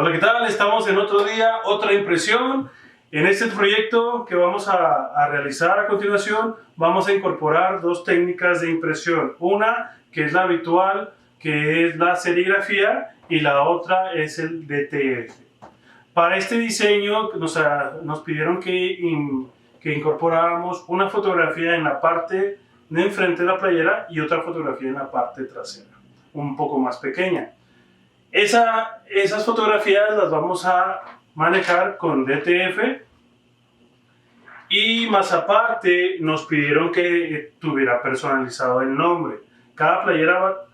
Hola, ¿qué tal? Estamos en otro día, otra impresión. En este proyecto que vamos a realizar a continuación, vamos a incorporar dos técnicas de impresión. Una, que es la habitual, que es la serigrafía, y la otra es el DTF. Para este diseño nos pidieron que incorporáramos una fotografía en la parte de enfrente de la playera y otra fotografía en la parte trasera, un poco más pequeña. Esas fotografías las vamos a manejar con DTF y más aparte nos pidieron que tuviera personalizado el nombre. Cada playera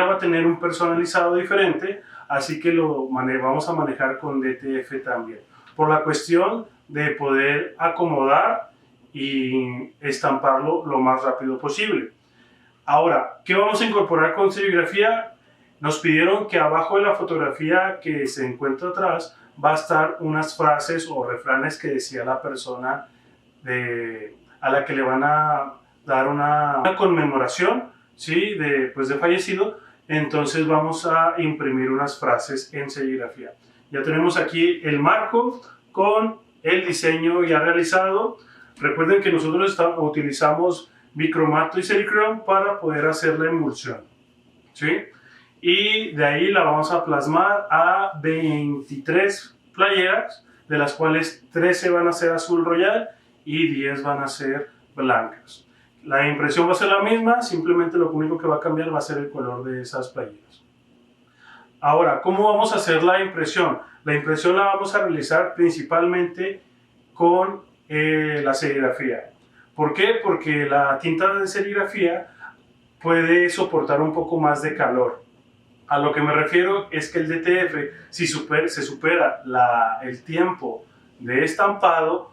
va a tener un personalizado diferente, así que vamos a manejar con DTF también, por la cuestión de poder acomodar y estamparlo lo más rápido posible. Ahora, ¿qué vamos a incorporar con serigrafía? Nos pidieron que abajo de la fotografía que se encuentra atrás va a estar unas frases o refranes que decía la persona a la que le van a dar una conmemoración, ¿sí? de fallecido. Entonces vamos a imprimir unas frases en serigrafía. Ya tenemos aquí el marco con el diseño ya realizado. Recuerden que nosotros utilizamos bicromato y Sericrom para poder hacer la emulsión, ¿sí? Y de ahí la vamos a plasmar a 23 playeras, de las cuales 13 van a ser azul royal y 10 van a ser blancas. La impresión va a ser la misma, simplemente lo único que va a cambiar va a ser el color de esas playeras. Ahora, ¿cómo vamos a hacer la impresión? La impresión la vamos a realizar principalmente con la serigrafía. ¿Por qué? Porque la tinta de serigrafía puede soportar un poco más de calor. A lo que me refiero es que el DTF, si se supera el tiempo de estampado,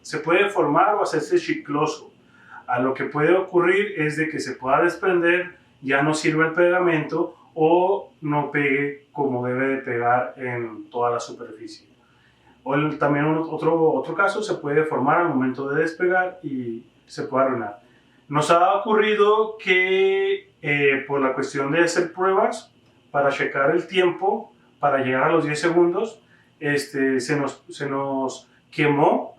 se puede formar o hacerse chicloso. A lo que puede ocurrir es de que se pueda desprender, ya no sirve el pegamento o no pegue como debe de pegar en toda la superficie. O también otro caso, se puede formar al momento de despegar y se puede arruinar. Nos ha ocurrido que por la cuestión de hacer pruebas para checar el tiempo, para llegar a los 10 segundos, se nos quemó,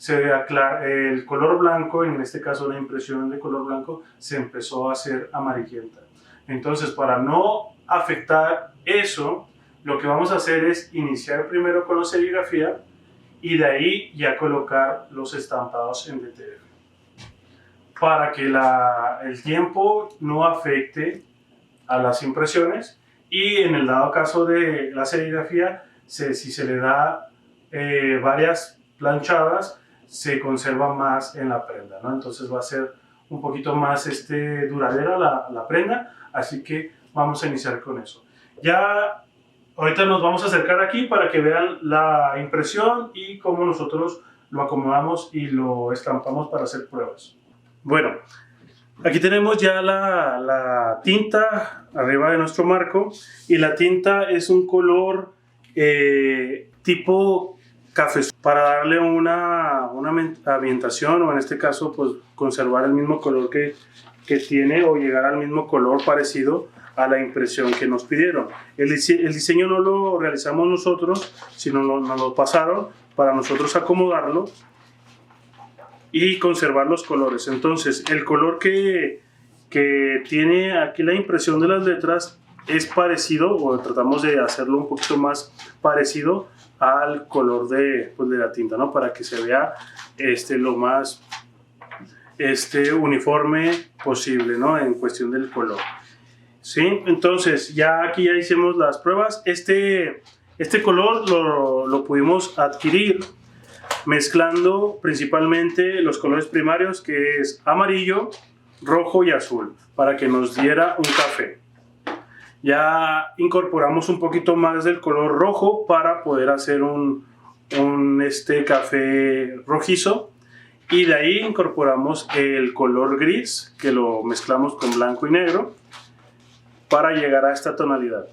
el color blanco, en este caso la impresión de color blanco, se empezó a hacer amarillenta. Entonces, para no afectar eso, lo que vamos a hacer es iniciar primero con la serigrafía y de ahí ya colocar los estampados en DTF, para que el tiempo no afecte a las impresiones, y en el dado caso de la serigrafía, si se le da varias planchadas, se conserva más en la prenda, ¿no? Entonces va a ser un poquito más duradera la prenda, así que vamos a iniciar con eso. Ya ahorita nos vamos a acercar aquí para que vean la impresión y cómo nosotros lo acomodamos y lo estampamos para hacer pruebas. Bueno, aquí tenemos ya la tinta arriba de nuestro marco, y la tinta es un color tipo café, para darle una ambientación, o en este caso pues conservar el mismo color que tiene, o llegar al mismo color parecido a la impresión que nos pidieron. El diseño no lo realizamos nosotros, sino nos lo pasaron para nosotros acomodarlo y conservar los colores. Entonces, el color que tiene aquí la impresión de las letras es parecido, o tratamos de hacerlo un poquito más parecido al color de la tinta, ¿no? Para que se vea lo más uniforme posible, ¿no? En cuestión del color. ¿Sí? Entonces, aquí ya hicimos las pruebas. Este color lo pudimos adquirir mezclando principalmente los colores primarios, que es amarillo, rojo y azul, para que nos diera un café. Ya incorporamos un poquito más del color rojo para poder hacer un café rojizo, y de ahí incorporamos el color gris, que lo mezclamos con blanco y negro para llegar a esta tonalidad.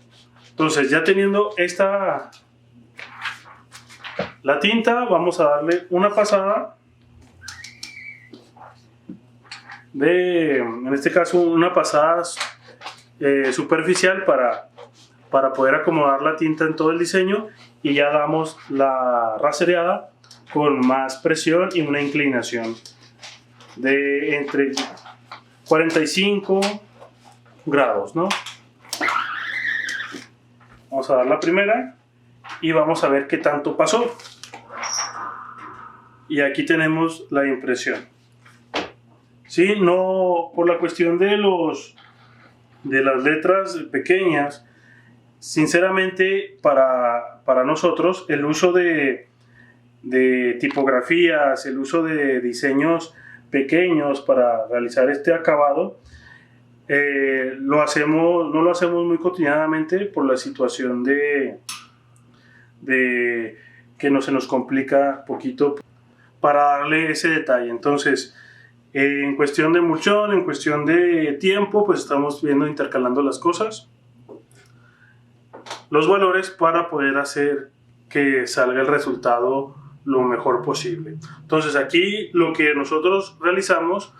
Entonces, ya teniendo la tinta, vamos a darle una pasada en este caso una pasada superficial, para para poder acomodar la tinta en todo el diseño, y ya damos la rasereada con más presión y una inclinación de entre 45 grados, ¿no? Vamos a dar la primera y vamos a ver qué tanto pasó. Y aquí tenemos la impresión. Sí, no, por la cuestión de las letras pequeñas, sinceramente para nosotros el uso de tipografías, el uso de diseños pequeños para realizar este acabado, no lo hacemos muy cotidianamente por la situación de que se nos complica poquito para darle ese detalle. Entonces, en cuestión de emulsión, en cuestión de tiempo, pues estamos viendo, intercalando las cosas, los valores, para poder hacer que salga el resultado lo mejor posible. Entonces aquí lo que nosotros realizamos,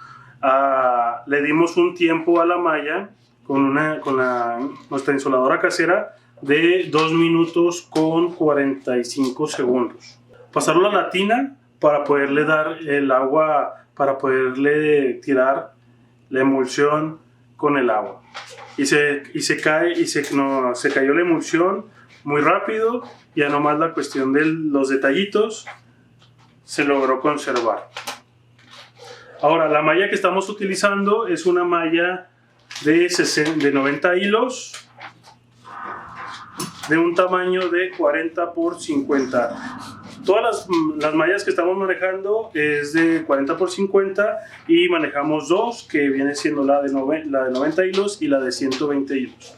le dimos un tiempo a la malla con nuestra insoladora casera de 2 minutos con 45 segundos. Pasarlo a la tina para poderle dar el agua, para poderle tirar la emulsión con el agua. Y se cayó la emulsión muy rápido, ya nomás la cuestión de los detallitos se logró conservar. Ahora, la malla que estamos utilizando es una malla de 90 hilos, de un tamaño de 40 por 50. Todas las mallas que estamos manejando es de 40 por 50 y manejamos dos, que viene siendo la de 90 hilos y la de 120 hilos.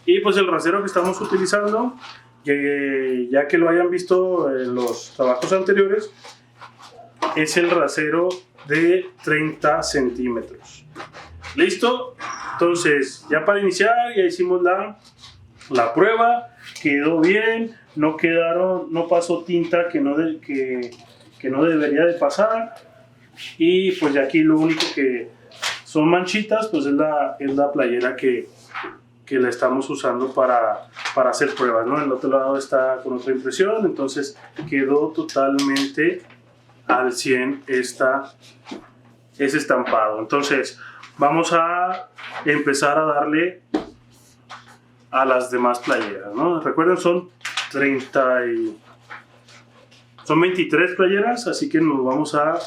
Y pues el rasero que estamos utilizando, ya que lo hayan visto en los trabajos anteriores, es el rasero de 30 centímetros. ¿Listo? Entonces, ya para iniciar, ya hicimos la prueba, quedó bien, no pasó tinta que no debería de pasar, y pues de aquí lo único que son manchitas, pues es la playera que la estamos usando para hacer pruebas, ¿no? El otro lado está con otra impresión, entonces quedó totalmente al 100 ese estampado. Entonces vamos a empezar a darle a las demás playeras, ¿no? Recuerden, son 23 playeras, así que nos vamos a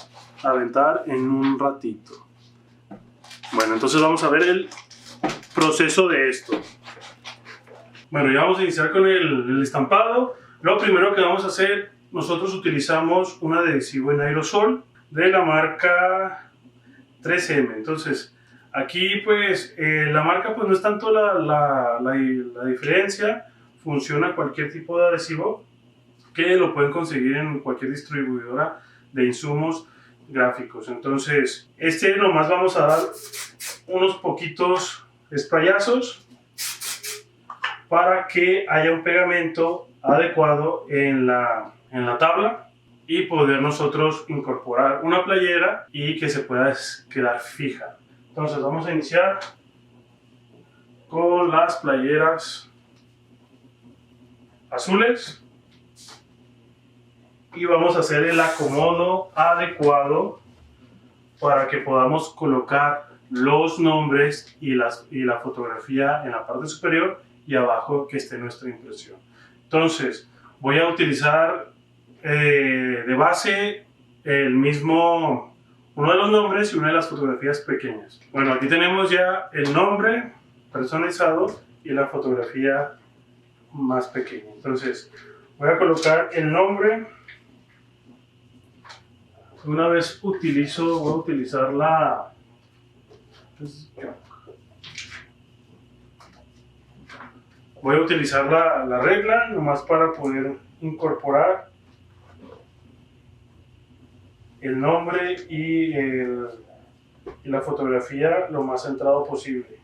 aventar en un ratito. Bueno, entonces vamos a ver el proceso de esto. Bueno, ya vamos a iniciar con el estampado. Lo primero que vamos a hacer, nosotros utilizamos un adhesivo en aerosol de la marca 3M. Entonces, aquí pues la marca pues no es tanto la diferencia, funciona cualquier tipo de adhesivo, que lo pueden conseguir en cualquier distribuidora de insumos gráficos. Entonces, nomás vamos a dar unos poquitos sprayazos para que haya un pegamento adecuado en la tabla y poder nosotros incorporar una playera y que se pueda quedar fija. Entonces vamos a iniciar con las playeras azules y vamos a hacer el acomodo adecuado para que podamos colocar los nombres y la fotografía en la parte superior y abajo que esté nuestra impresión. Entonces voy a utilizar de base uno de los nombres y una de las fotografías pequeñas. Bueno, aquí tenemos ya el nombre personalizado y la fotografía más pequeña. Entonces voy a colocar el nombre. Una vez voy a utilizar la regla nomás para poder incorporar el nombre y la fotografía lo más centrado posible.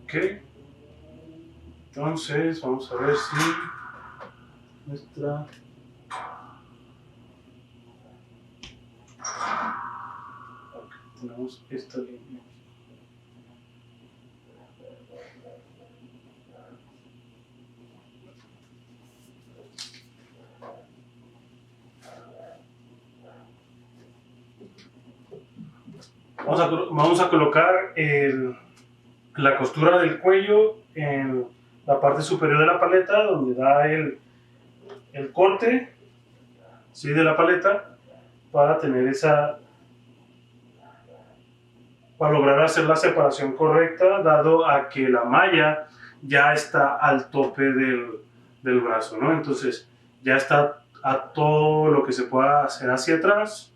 Ok, entonces vamos a ver si tenemos esta línea. Vamos a colocar la costura del cuello en la parte superior de la paleta, donde da el corte, ¿sí?, de la paleta, para tener para lograr hacer la separación correcta, dado a que la malla ya está al tope del brazo, ¿no? Entonces ya está a todo lo que se pueda hacer hacia atrás.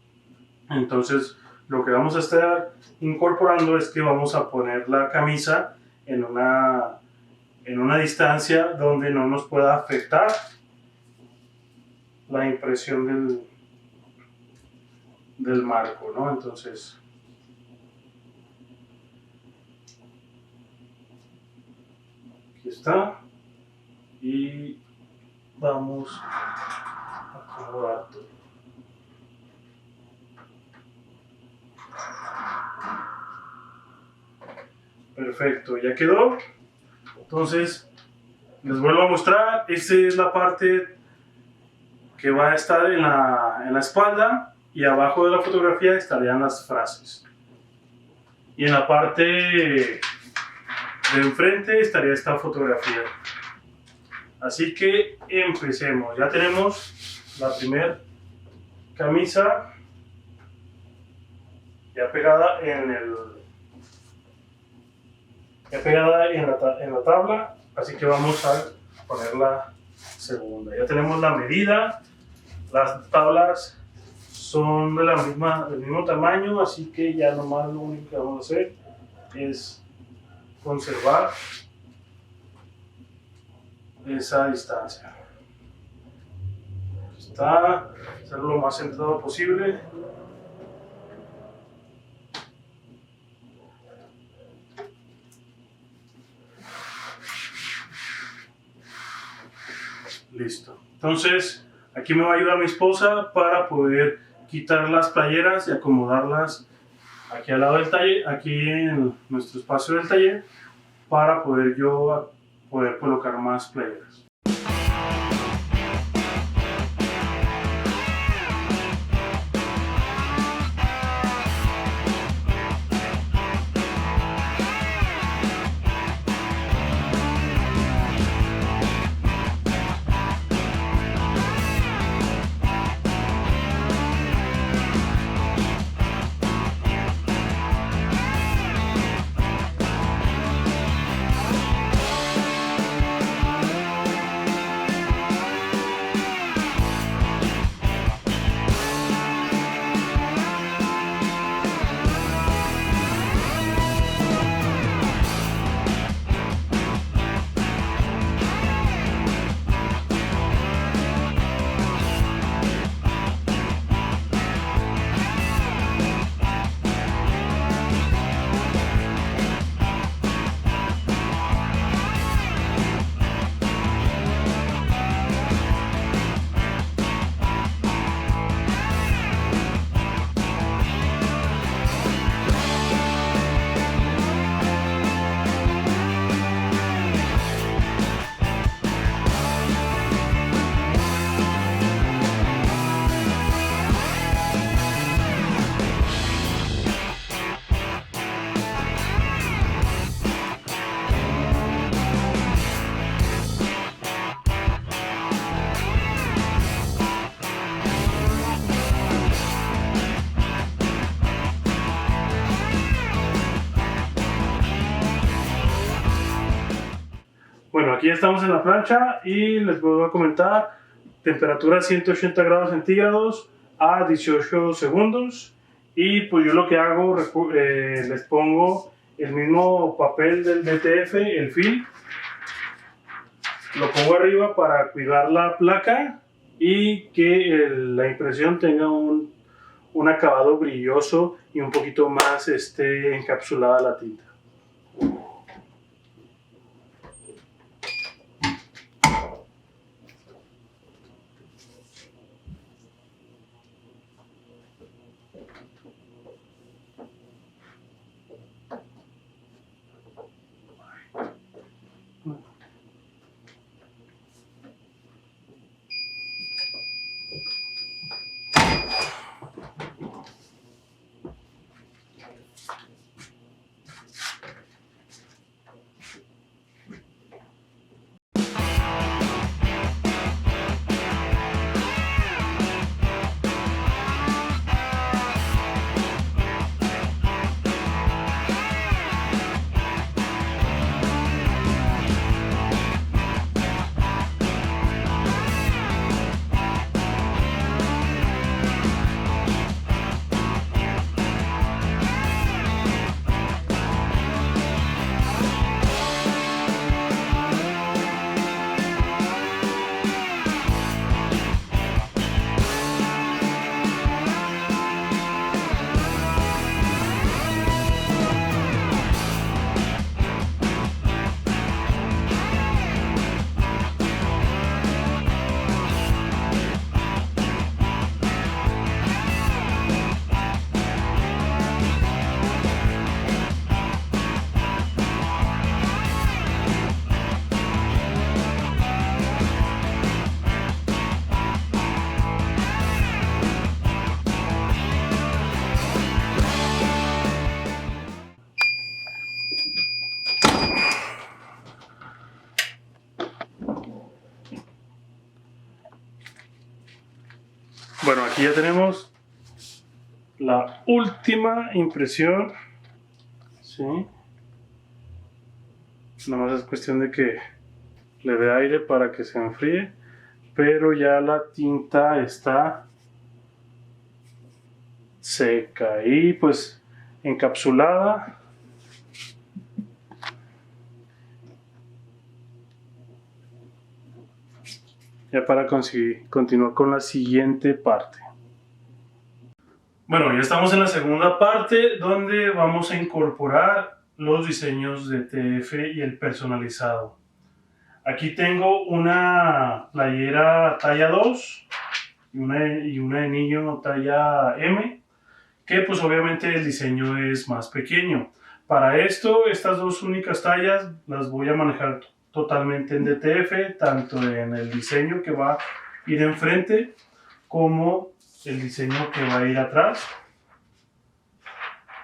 Entonces lo que vamos a estar incorporando es que vamos a poner la camisa en una distancia donde no nos pueda afectar la impresión del marco, ¿no? Entonces, aquí está, y vamos a acomodar todo. Perfecto, ya quedó. Entonces, les vuelvo a mostrar. Esta es la parte que va a estar en la espalda, y abajo de la fotografía estarían las frases. Y en la parte de enfrente estaría esta fotografía. Así que empecemos. Ya tenemos la primera camisa ya pegada en la tabla, así que vamos a poner la segunda. Ya tenemos la medida, las tablas son del mismo tamaño, así que ya nomás lo único que vamos a hacer es conservar esa distancia. Está, hacerlo lo más centrado posible. Listo. Entonces, aquí me va a ayudar mi esposa para poder quitar las playeras y acomodarlas aquí al lado del taller, aquí en nuestro espacio del taller, para poder colocar más playeras. Bueno, aquí estamos en la plancha y les voy a comentar: temperatura 180 grados centígrados a 18 segundos. Y pues yo lo que hago, les pongo el mismo papel del BTF, el film, lo pongo arriba para cuidar la placa y que la impresión tenga un acabado brilloso y un poquito más encapsulada la tinta. Bueno, aquí ya tenemos la última impresión. ¿Sí? Nada más es cuestión de que le dé aire para que se enfríe, pero ya la tinta está seca y pues encapsulada. Ya para continuar con la siguiente parte. Bueno, ya estamos en la segunda parte donde vamos a incorporar los diseños de TF y el personalizado. Aquí tengo una playera talla 2 y una de niño talla M, que pues obviamente el diseño es más pequeño. Para esto, estas dos únicas tallas las voy a manejar totalmente en DTF, tanto en el diseño que va a ir enfrente como el diseño que va a ir atrás,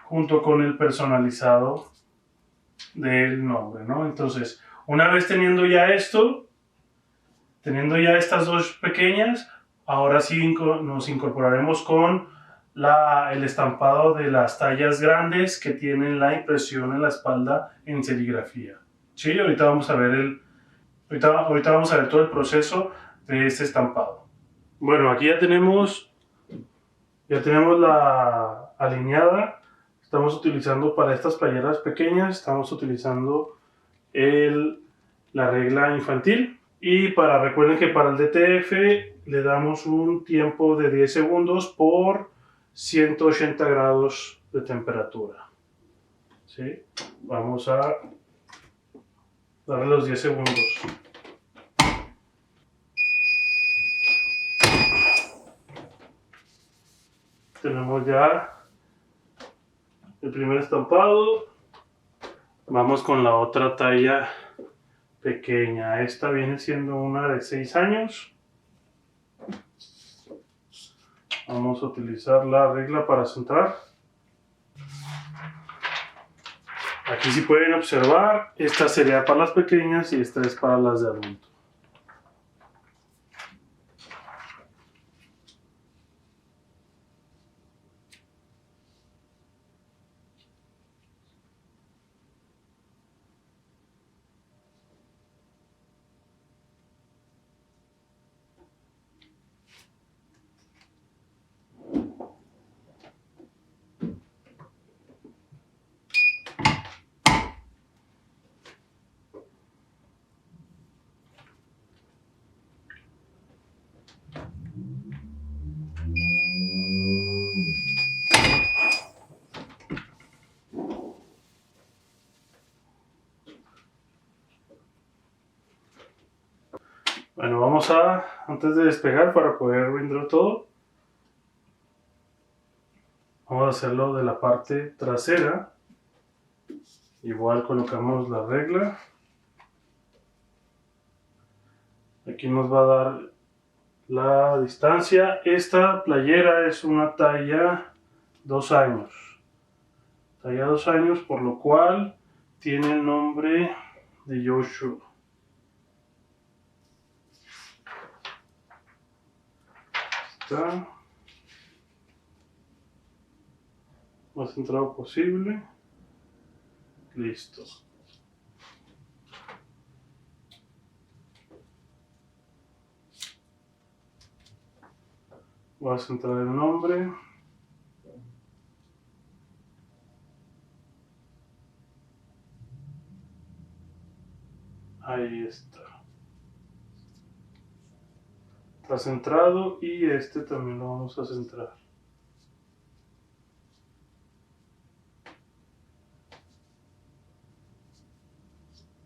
junto con el personalizado del nombre, ¿no? Entonces, una vez teniendo ya esto, teniendo ya estas dos pequeñas, ahora sí nos incorporaremos con el estampado de las tallas grandes que tienen la impresión en la espalda en serigrafía. Sí, ahorita vamos a ver ahorita vamos a ver todo el proceso de este estampado. Bueno, aquí ya tenemos la alineada. Estamos utilizando para estas playeras pequeñas, estamos utilizando la regla infantil. Y recuerden que para el DTF le damos un tiempo de 10 segundos por 180 grados de temperatura. ¿Sí? Vamos a darle los 10 segundos. Tenemos ya el primer estampado. Vamos con la otra talla pequeña. Esta viene siendo una de 6 años. Vamos a utilizar la regla para centrar. Aquí si pueden observar, esta sería para las pequeñas y esta es para las de adulto. Bueno, antes de despegar para poder render todo, vamos a hacerlo de la parte trasera. Igual colocamos la regla. Aquí nos va a dar la distancia. Esta playera es una talla 2 años. Talla 2 años, por lo cual tiene el nombre de Joshua. Está más centrado posible. Listo. Voy a centrar el nombre. Ahí está. Está centrado y este también lo vamos a centrar.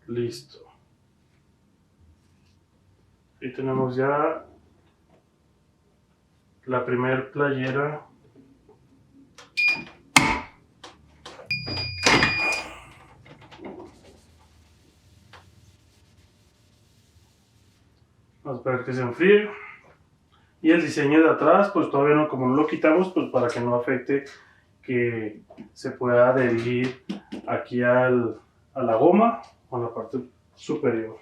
Listo. Y tenemos ya la primera playera. Vamos a esperar que se enfríe. Y el diseño de atrás, pues todavía no, como no lo quitamos, pues para que no afecte que se pueda adherir aquí a la goma o a la parte superior.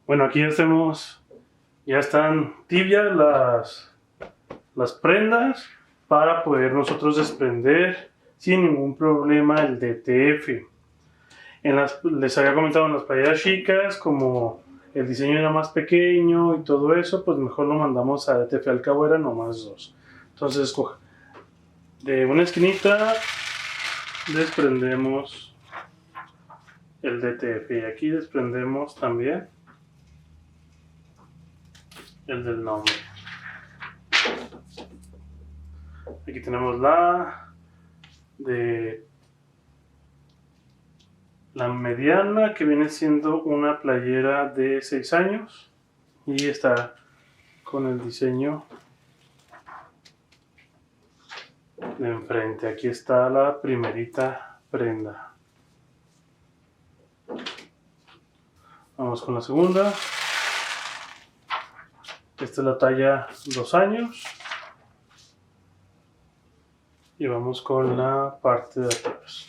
Bueno, aquí ya están tibias las prendas para poder nosotros desprender sin ningún problema el DTF. Les había comentado en las playeras chicas, como el diseño era más pequeño y todo eso, pues mejor lo mandamos a DTF. Al cabo eran nomás 2. Entonces de una esquinita desprendemos el DTF y aquí desprendemos también el del nombre. Aquí tenemos la mediana, que viene siendo una playera de 6 años y está con el diseño de enfrente. Aquí está la primerita prenda. Vamos con la segunda. Esta es la talla 2 años. Y vamos con la parte de atrás.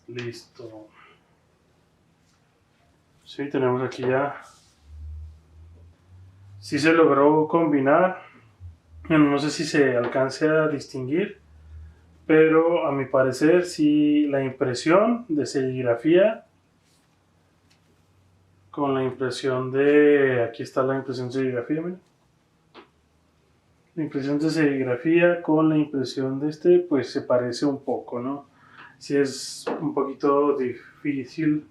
Listo. Sí, tenemos aquí ya. Sí se logró combinar. No sé si se alcance a distinguir, pero a mi parecer sí, la impresión de serigrafía con la impresión de... Aquí está la impresión de serigrafía, miren. La impresión de serigrafía con la impresión de pues se parece un poco, ¿no? Sí es un poquito difícil,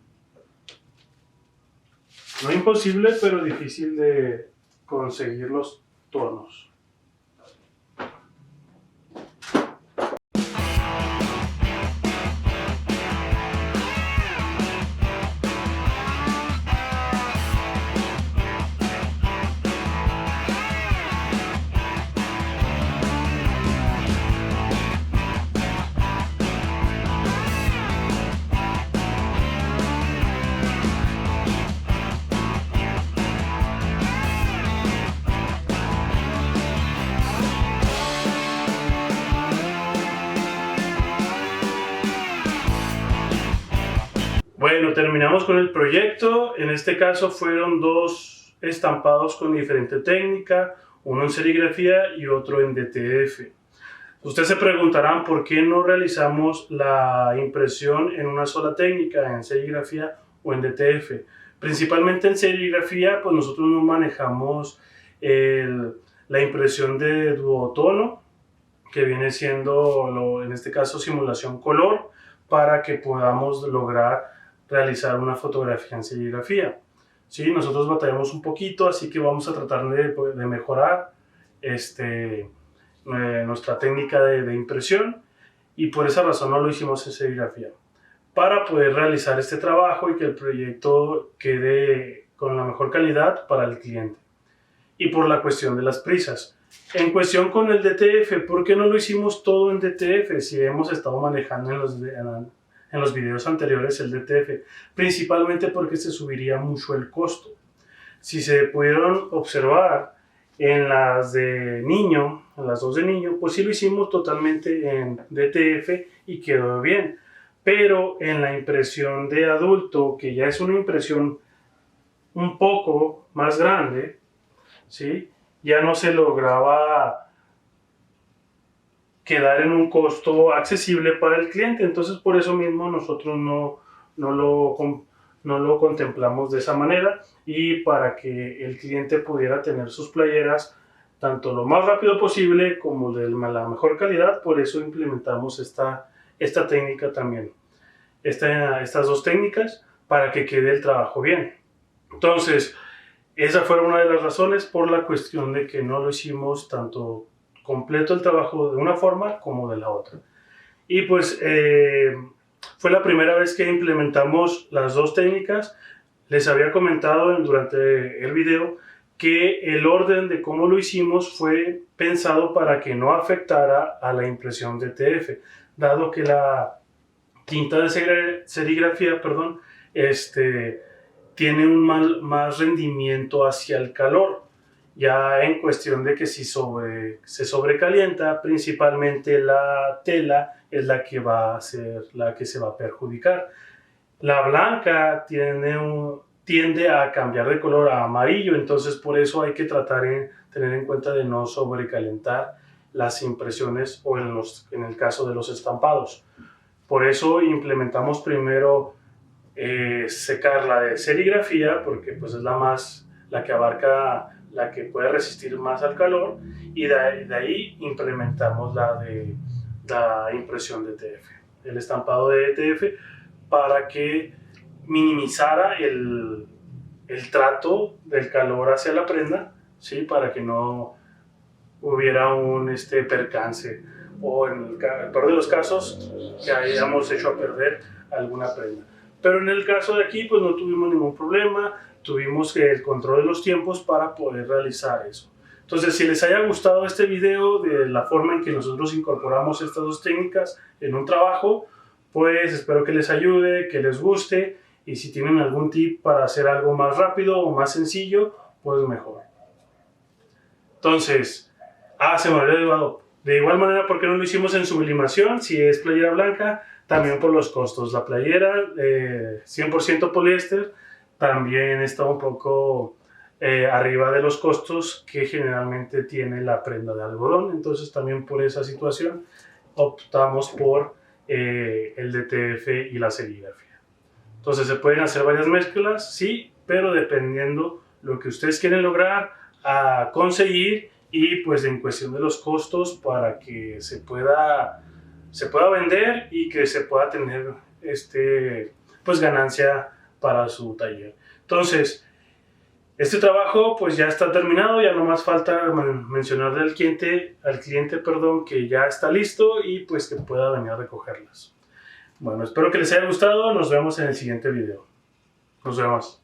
no imposible, pero difícil de conseguir los tonos. Bueno, terminamos con el proyecto. En este caso fueron 2 estampados con diferente técnica, uno en serigrafía y otro en DTF. Ustedes se preguntarán por qué no realizamos la impresión en una sola técnica, en serigrafía o en DTF. Principalmente en serigrafía, pues nosotros no manejamos la impresión de duotono, que viene siendo, en este caso, simulación color, para que podamos lograr realizar una fotografía en serigrafía. ¿Sí? Nosotros batallamos un poquito, así que vamos a tratar de mejorar nuestra técnica de impresión, y por esa razón no lo hicimos en serigrafía, para poder realizar este trabajo y que el proyecto quede con la mejor calidad para el cliente. Y por la cuestión de las prisas. En cuestión con el DTF, ¿por qué no lo hicimos todo en DTF si hemos estado manejando en los videos anteriores el DTF? Principalmente porque se subiría mucho el costo. Si se pudieron observar en las de niño, en las 2 de niño, pues sí lo hicimos totalmente en DTF y quedó bien. Pero en la impresión de adulto, que ya es una impresión un poco más grande, ¿sí?, ya no se lograba quedar en un costo accesible para el cliente. Entonces, por eso mismo nosotros no lo contemplamos de esa manera, y para que el cliente pudiera tener sus playeras tanto lo más rápido posible como de la mejor calidad, por eso implementamos esta técnica también, estas 2 técnicas, para que quede el trabajo bien. Entonces, esa fue una de las razones por la cuestión de que no lo hicimos tanto completo el trabajo de una forma como de la otra. Y pues fue la primera vez que implementamos las 2 técnicas. Les había comentado durante el video que el orden de cómo lo hicimos fue pensado para que no afectara a la impresión de DTF, dado que la tinta de serigrafía, tiene un más rendimiento hacia el calor, ya en cuestión de que si se sobrecalienta, principalmente la tela es la que se va a perjudicar. La blanca tiene tiende a cambiar de color a amarillo, entonces por eso hay que tener en cuenta de no sobrecalentar las impresiones o en el caso de los estampados. Por eso implementamos primero secar la de serigrafía, porque pues es la que abarca, la que puede resistir más al calor, y de ahí implementamos la impresión de ETF, el estampado de ETF, para que minimizara el trato del calor hacia la prenda, ¿sí? Para que no hubiera un percance o en el peor de los casos que hayamos hecho a perder alguna prenda. Pero en el caso de aquí pues no tuvimos ningún problema, tuvimos el control de los tiempos para poder realizar eso. Entonces, si les haya gustado este video de la forma en que nosotros incorporamos estas dos técnicas en un trabajo, pues espero que les ayude, que les guste, y si tienen algún tip para hacer algo más rápido o más sencillo, pues mejor. Entonces, se me había olvidado. De igual manera, ¿por qué no lo hicimos en sublimación? Si es playera blanca, también por los costos. La playera 100% poliéster también está un poco arriba de los costos que generalmente tiene la prenda de algodón. Entonces también por esa situación optamos por el DTF y la serigrafía. Entonces se pueden hacer varias mezclas, sí, pero dependiendo lo que ustedes quieren lograr conseguir, y pues en cuestión de los costos para que se pueda vender y que se pueda tener pues ganancia para su taller. Entonces, este trabajo pues ya está terminado, ya no más falta mencionarle al cliente, que ya está listo y pues que pueda venir a recogerlas. Bueno, espero que les haya gustado, nos vemos en el siguiente video. Nos vemos.